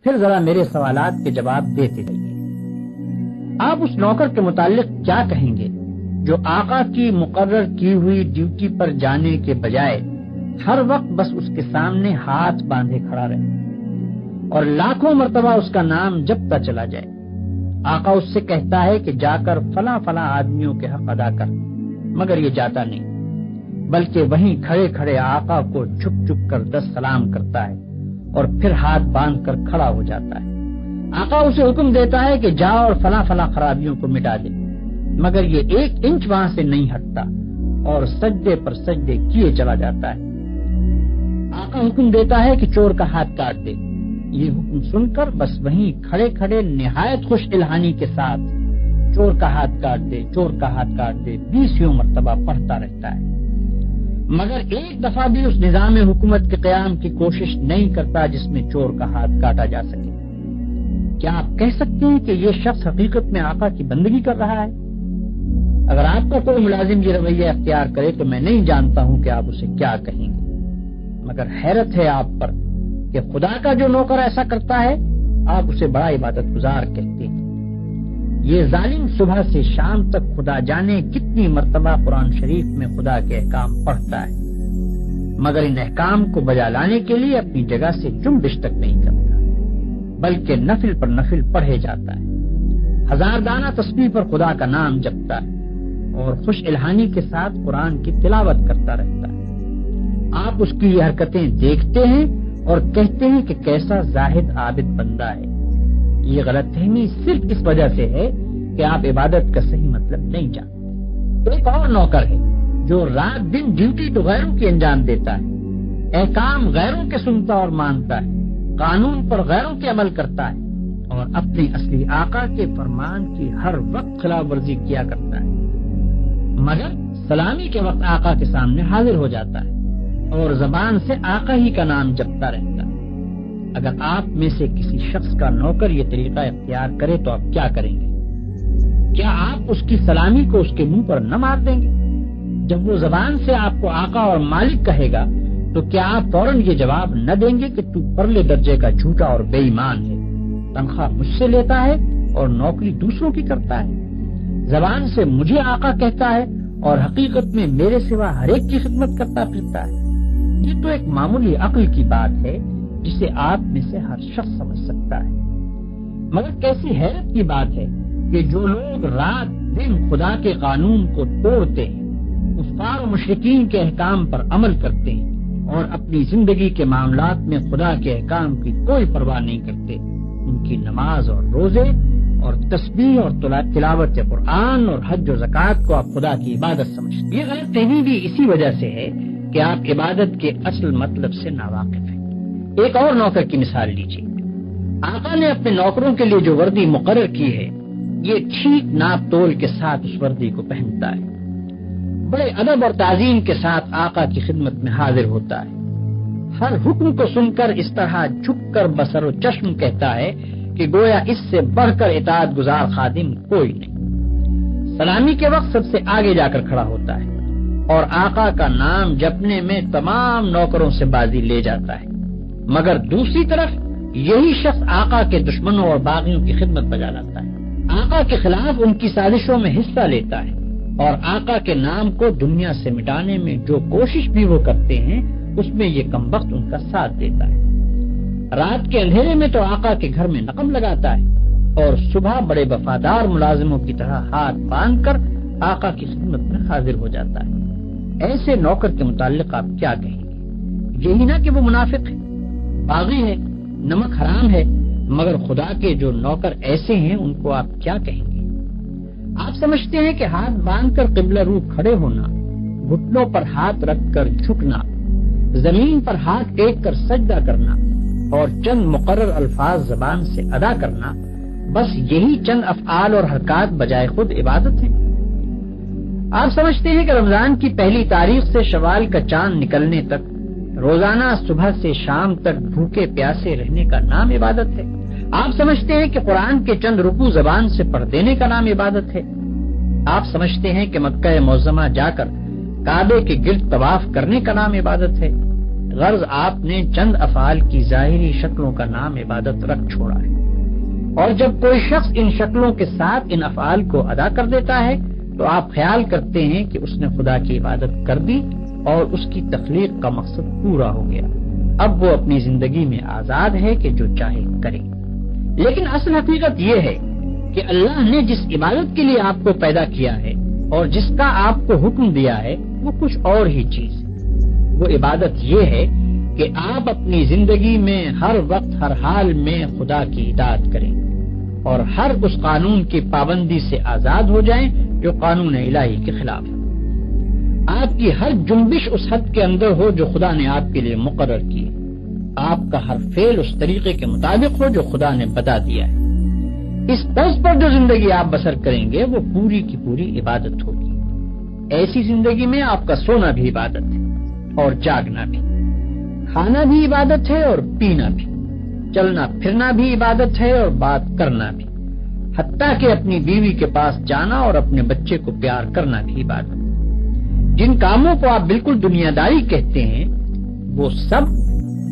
پھر ذرا میرے سوالات کے جواب دیتے رہیے۔ آپ اس نوکر کے متعلق کیا کہیں گے جو آقا کی مقرر کی ہوئی ڈیوٹی پر جانے کے بجائے ہر وقت بس اس کے سامنے ہاتھ باندھے کھڑا رہے اور لاکھوں مرتبہ اس کا نام جپتا چلا جائے؟ آقا اس سے کہتا ہے کہ جا کر فلاں فلاں آدمیوں کے حق ادا کر، مگر یہ جاتا نہیں، بلکہ وہیں کھڑے کھڑے آقا کو چھپ چھپ کر 10 سلام کرتا ہے اور پھر ہاتھ باندھ کر کھڑا ہو جاتا ہے۔ آقا اسے حکم دیتا ہے کہ جا اور فلاں فلاں خرابیوں کو مٹا دے، مگر یہ 1 انچ وہاں سے نہیں ہٹتا اور سجدے پر سجدے کیے چلا جاتا ہے۔ آقا حکم دیتا ہے کہ چور کا ہاتھ کاٹ دے، یہ حکم سن کر بس وہیں کھڑے کھڑے نہایت خوش الہانی کے ساتھ چور کا ہاتھ کاٹ دے، چور کا ہاتھ کاٹ دے 20 مرتبہ پڑھتا رہتا ہے، مگر ایک دفعہ بھی اس نظام حکومت کے قیام کی کوشش نہیں کرتا جس میں چور کا ہاتھ کاٹا جا سکے۔ کیا آپ کہہ سکتے ہیں کہ یہ شخص حقیقت میں آقا کی بندگی کر رہا ہے؟ اگر آپ کا کوئی ملازم یہ رویہ اختیار کرے تو میں نہیں جانتا ہوں کہ آپ اسے کیا کہیں گے، مگر حیرت ہے آپ پر کہ خدا کا جو نوکر ایسا کرتا ہے آپ اسے بڑا عبادت گزار کہتے ہیں۔ یہ ظالم صبح سے شام تک خدا جانے کتنی مرتبہ قرآن شریف میں خدا کے احکام پڑھتا ہے، مگر ان احکام کو بجا لانے کے لیے اپنی جگہ سے جنبش تک نہیں کرتا، بلکہ نفل پر نفل پڑھے جاتا ہے، 1000 دانہ تسبیح پر خدا کا نام جپتا ہے اور خوش الہانی کے ساتھ قرآن کی تلاوت کرتا رہتا ہے۔ آپ اس کی یہ حرکتیں دیکھتے ہیں اور کہتے ہیں کہ کیسا زاہد عابد بندہ ہے۔ یہ غلط فہمی صرف اس وجہ سے ہے کہ آپ عبادت کا صحیح مطلب نہیں جانتے۔ ایک اور نوکر ہے جو رات دن ڈیوٹی تو غیروں کی انجام دیتا ہے، احکام غیروں کے سنتا اور مانتا ہے، قانون پر غیروں کے عمل کرتا ہے اور اپنے اصلی آقا کے فرمان کی ہر وقت خلاف ورزی کیا کرتا ہے، مگر سلامی کے وقت آقا کے سامنے حاضر ہو جاتا ہے اور زبان سے آقا ہی کا نام جپتا رہتا ہے۔ اگر آپ میں سے کسی شخص کا نوکر یہ طریقہ اختیار کرے تو آپ کیا کریں گے؟ کیا آپ اس کی سلامی کو اس کے منہ پر نہ مار دیں گے؟ جب وہ زبان سے آپ کو آقا اور مالک کہے گا تو کیا آپ فوراً یہ جواب نہ دیں گے کہ تو پرلے درجے کا جھوٹا اور بے ایمان ہے، تنخواہ مجھ سے لیتا ہے اور نوکری دوسروں کی کرتا ہے، زبان سے مجھے آقا کہتا ہے اور حقیقت میں میرے سوا ہر ایک کی خدمت کرتا پھرتا ہے؟ یہ تو ایک معمولی عقل کی بات ہے جسے آپ میں سے ہر شخص سمجھ سکتا ہے، مگر کیسی حیرت کی بات ہے کہ جو لوگ رات دن خدا کے قانون کو توڑتے ہیں، کفار و مشرکین کے احکام پر عمل کرتے ہیں اور اپنی زندگی کے معاملات میں خدا کے احکام کی کوئی پرواہ نہیں کرتے، ان کی نماز اور روزے اور تسبیح اور تلاوت قرآن اور حج و زکوٰۃ کو آپ خدا کی عبادت سمجھتے ہیں۔ یہ غلط فہمی بھی اسی وجہ سے ہے کہ آپ عبادت کے اصل مطلب سے ناواقف ہیں۔ ایک اور نوکر کی مثال لیجیے۔ آقا نے اپنے نوکروں کے لیے جو وردی مقرر کی ہے، یہ ٹھیک ناپ تول کے ساتھ اس وردی کو پہنتا ہے، بڑے ادب اور تعظیم کے ساتھ آقا کی خدمت میں حاضر ہوتا ہے، ہر حکم کو سن کر اس طرح جھک کر بصر و چشم کہتا ہے کہ گویا اس سے بڑھ کر اطاعت گزار خادم کوئی نہیں۔ سلامی کے وقت سب سے آگے جا کر کھڑا ہوتا ہے اور آقا کا نام جپنے میں تمام نوکروں سے بازی لے جاتا ہے، مگر دوسری طرف یہی شخص آقا کے دشمنوں اور باغیوں کی خدمت بجا لاتا ہے، آقا کے خلاف ان کی سازشوں میں حصہ لیتا ہے اور آقا کے نام کو دنیا سے مٹانے میں جو کوشش بھی وہ کرتے ہیں اس میں یہ کمبخت ان کا ساتھ دیتا ہے۔ رات کے اندھیرے میں تو آقا کے گھر میں نقم لگاتا ہے اور صبح بڑے وفادار ملازموں کی طرح ہاتھ باندھ کر آقا کی خدمت میں حاضر ہو جاتا ہے۔ ایسے نوکر کے متعلق آپ کیا کہیں گے؟ یہی نہ کہ وہ منافق ہے، باغی ہے، نمک حرام ہے، مگر خدا کے جو نوکر ایسے ہیں ان کو آپ کیا کہیں گے؟ آپ سمجھتے ہیں کہ ہاتھ باندھ کر قبلہ رو کھڑے ہونا، گھٹنوں پر ہاتھ رکھ کر جھکنا، زمین پر ہاتھ ٹیک کر سجدہ کرنا اور چند مقرر الفاظ زبان سے ادا کرنا، بس یہی چند افعال اور حرکات بجائے خود عبادت ہیں؟ آپ سمجھتے ہیں کہ رمضان کی پہلی تاریخ سے شوال کا چاند نکلنے تک روزانہ صبح سے شام تک بھوکے پیاسے رہنے کا نام عبادت ہے؟ آپ سمجھتے ہیں کہ قرآن کے چند رکوع زبان سے پڑھ دینے کا نام عبادت ہے؟ آپ سمجھتے ہیں کہ مکہ معظمہ جا کر کعبے کے گرد طواف کرنے کا نام عبادت ہے؟ غرض آپ نے چند افعال کی ظاہری شکلوں کا نام عبادت رکھ چھوڑا ہے، اور جب کوئی شخص ان شکلوں کے ساتھ ان افعال کو ادا کر دیتا ہے تو آپ خیال کرتے ہیں کہ اس نے خدا کی عبادت کر دی اور اس کی تخلیق کا مقصد پورا ہو گیا، اب وہ اپنی زندگی میں آزاد ہے کہ جو چاہے کرے۔ لیکن اصل حقیقت یہ ہے کہ اللہ نے جس عبادت کے لیے آپ کو پیدا کیا ہے اور جس کا آپ کو حکم دیا ہے وہ کچھ اور ہی چیز ہے۔ وہ عبادت یہ ہے کہ آپ اپنی زندگی میں ہر وقت ہر حال میں خدا کی اطاعت کریں اور ہر اس قانون کی پابندی سے آزاد ہو جائیں جو قانون الہی کے خلاف ہے۔ آپ کی ہر جنبش اس حد کے اندر ہو جو خدا نے آپ کے لیے مقرر کی ہے، آپ کا ہر فعل اس طریقے کے مطابق ہو جو خدا نے بتا دیا ہے۔ اس طرز پر جو زندگی آپ بسر کریں گے وہ پوری کی پوری عبادت ہوگی۔ ایسی زندگی میں آپ کا سونا بھی عبادت ہے اور جاگنا بھی، کھانا بھی عبادت ہے اور پینا بھی، چلنا پھرنا بھی عبادت ہے اور بات کرنا بھی، حتیٰ کہ اپنی بیوی کے پاس جانا اور اپنے بچے کو پیار کرنا بھی عبادت ہے۔ جن کاموں کو آپ بالکل دنیا داری کہتے ہیں وہ سب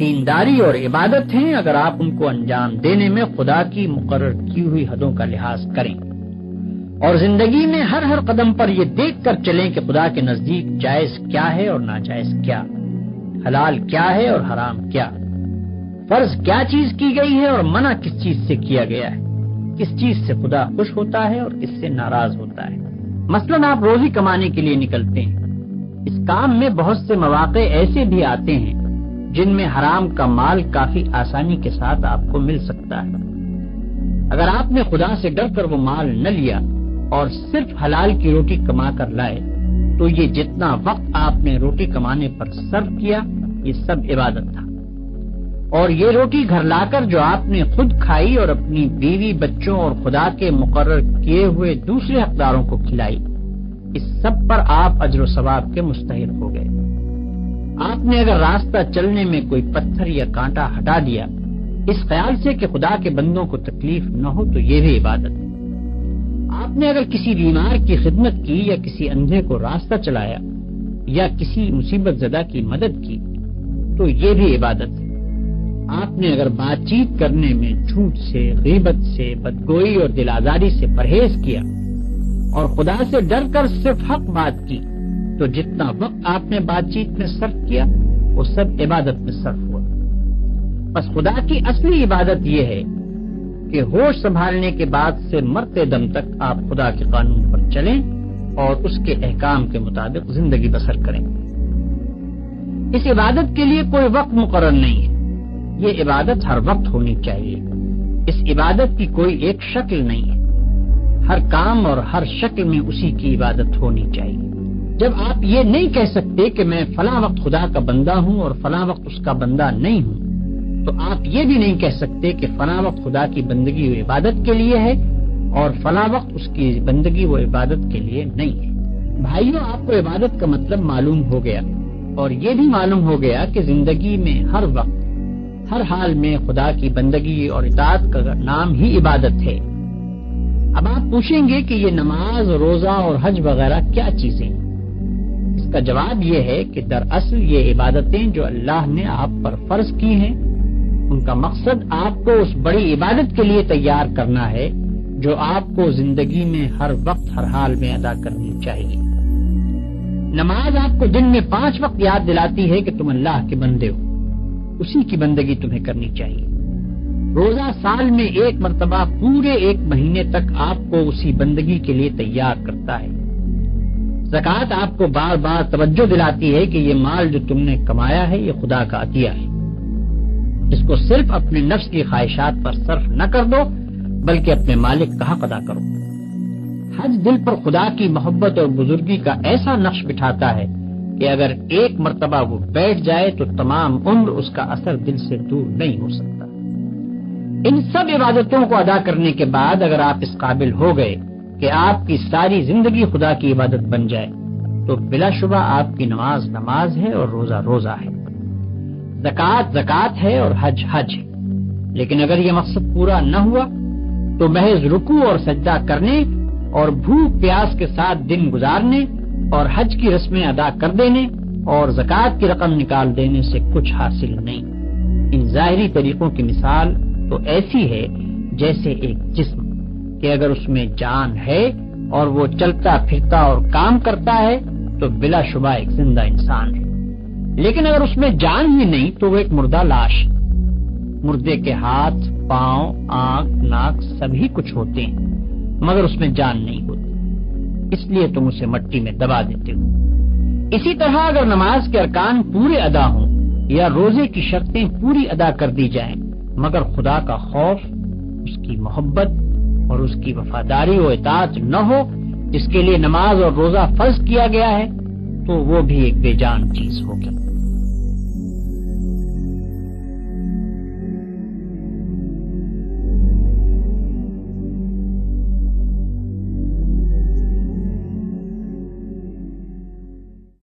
دینداری اور عبادت ہیں اگر آپ ان کو انجام دینے میں خدا کی مقرر کی ہوئی حدوں کا لحاظ کریں اور زندگی میں ہر ہر قدم پر یہ دیکھ کر چلیں کہ خدا کے نزدیک جائز کیا ہے اور ناجائز کیا، حلال کیا ہے اور حرام کیا، فرض کیا چیز کی گئی ہے اور منع کس چیز سے کیا گیا ہے، کس چیز سے خدا خوش ہوتا ہے اور کس سے ناراض ہوتا ہے۔ مثلاً آپ روزی کمانے کے لیے نکلتے ہیں، اس کام میں بہت سے مواقع ایسے بھی آتے ہیں جن میں حرام کا مال کافی آسانی کے ساتھ آپ کو مل سکتا ہے۔ اگر آپ نے خدا سے ڈر کر وہ مال نہ لیا اور صرف حلال کی روٹی کما کر لائے تو یہ جتنا وقت آپ نے روٹی کمانے پر صرف کیا یہ سب عبادت تھا، اور یہ روٹی گھر لا کر جو آپ نے خود کھائی اور اپنی بیوی بچوں اور خدا کے مقرر کیے ہوئے دوسرے حقداروں کو کھلائی، اس سب پر آپ اجر و ثواب کے مستحق ہو گئے۔ آپ نے اگر راستہ چلنے میں کوئی پتھر یا کانٹا ہٹا دیا اس خیال سے کہ خدا کے بندوں کو تکلیف نہ ہو تو یہ بھی عبادت ہے۔ آپ نے اگر کسی بیمار کی خدمت کی یا کسی اندھے کو راستہ چلایا یا کسی مصیبت زدہ کی مدد کی تو یہ بھی عبادت ہے۔ آپ نے اگر بات چیت کرنے میں جھوٹ سے، غیبت سے، بدگوئی اور دل آزاری سے پرہیز کیا اور خدا سے ڈر کر صرف حق بات کی تو جتنا وقت آپ نے بات چیت میں صرف کیا وہ سب عبادت میں صرف ہوا۔ بس خدا کی اصلی عبادت یہ ہے کہ ہوش سنبھالنے کے بعد سے مرتے دم تک آپ خدا کے قانون پر چلیں اور اس کے احکام کے مطابق زندگی بسر کریں۔ اس عبادت کے لیے کوئی وقت مقرر نہیں ہے، یہ عبادت ہر وقت ہونی چاہیے۔ اس عبادت کی کوئی ایک شکل نہیں ہے، ہر کام اور ہر شکل میں اسی کی عبادت ہونی چاہیے۔ جب آپ یہ نہیں کہہ سکتے کہ میں فلاں وقت خدا کا بندہ ہوں اور فلاں وقت اس کا بندہ نہیں ہوں تو آپ یہ بھی نہیں کہہ سکتے کہ فلاں وقت خدا کی بندگی و عبادت کے لیے ہے اور فلاں وقت اس کی بندگی و عبادت کے لیے نہیں ہے۔ بھائیوں، آپ کو عبادت کا مطلب معلوم ہو گیا اور یہ بھی معلوم ہو گیا کہ زندگی میں ہر وقت ہر حال میں خدا کی بندگی اور اطاعت کا نام ہی عبادت ہے۔ اب آپ پوچھیں گے کہ یہ نماز، روزہ اور حج وغیرہ کیا چیزیں ہیں؟ اس کا جواب یہ ہے کہ دراصل یہ عبادتیں جو اللہ نے آپ پر فرض کی ہیں ان کا مقصد آپ کو اس بڑی عبادت کے لیے تیار کرنا ہے جو آپ کو زندگی میں ہر وقت ہر حال میں ادا کرنی چاہیے۔ نماز آپ کو دن میں 5 وقت یاد دلاتی ہے کہ تم اللہ کے بندے ہو، اسی کی بندگی تمہیں کرنی چاہیے۔ روزہ سال میں 1 مرتبہ پورے 1 مہینے تک آپ کو اسی بندگی کے لیے تیار کرتا ہے۔ زکوٰۃ آپ کو بار بار توجہ دلاتی ہے کہ یہ مال جو تم نے کمایا ہے یہ خدا کا عطیہ ہے، اس کو صرف اپنے نفس کی خواہشات پر صرف نہ کر دو بلکہ اپنے مالک کا حق ادا کرو۔ حج دل پر خدا کی محبت اور بزرگی کا ایسا نقش بٹھاتا ہے کہ اگر 1 مرتبہ وہ بیٹھ جائے تو تمام عمر اس کا اثر دل سے دور نہیں ہو سکتا۔ ان سب عبادتوں کو ادا کرنے کے بعد اگر آپ اس قابل ہو گئے کہ آپ کی ساری زندگی خدا کی عبادت بن جائے تو بلا شبہ آپ کی نماز نماز ہے اور روزہ روزہ ہے، زکوٰۃ زکوٰۃ ہے اور حج حج ہے۔ لیکن اگر یہ مقصد پورا نہ ہوا تو محض رکوع اور سجدہ کرنے اور بھوک پیاس کے ساتھ دن گزارنے اور حج کی رسمیں ادا کر دینے اور زکوٰۃ کی رقم نکال دینے سے کچھ حاصل نہیں۔ ان ظاہری طریقوں کی مثال تو ایسی ہے جیسے ایک جسم کہ اگر اس میں جان ہے اور وہ چلتا پھرتا اور کام کرتا ہے تو بلا شبہ ایک زندہ انسان ہے، لیکن اگر اس میں جان ہی نہیں تو وہ ایک مردہ لاش۔ مردے کے ہاتھ، پاؤں، آنکھ، ناک سبھی کچھ ہوتے ہیں مگر اس میں جان نہیں ہوتی، اس لیے تم اسے مٹی میں دبا دیتے ہو۔ اسی طرح اگر نماز کے ارکان پورے ادا ہوں یا روزے کی شرطیں پوری ادا کر دی جائیں مگر خدا کا خوف، اس کی محبت اور اس کی وفاداری و اطاعت نہ ہو جس کے لیے نماز اور روزہ فرض کیا گیا ہے، تو وہ بھی ایک بے جان چیز ہوگی۔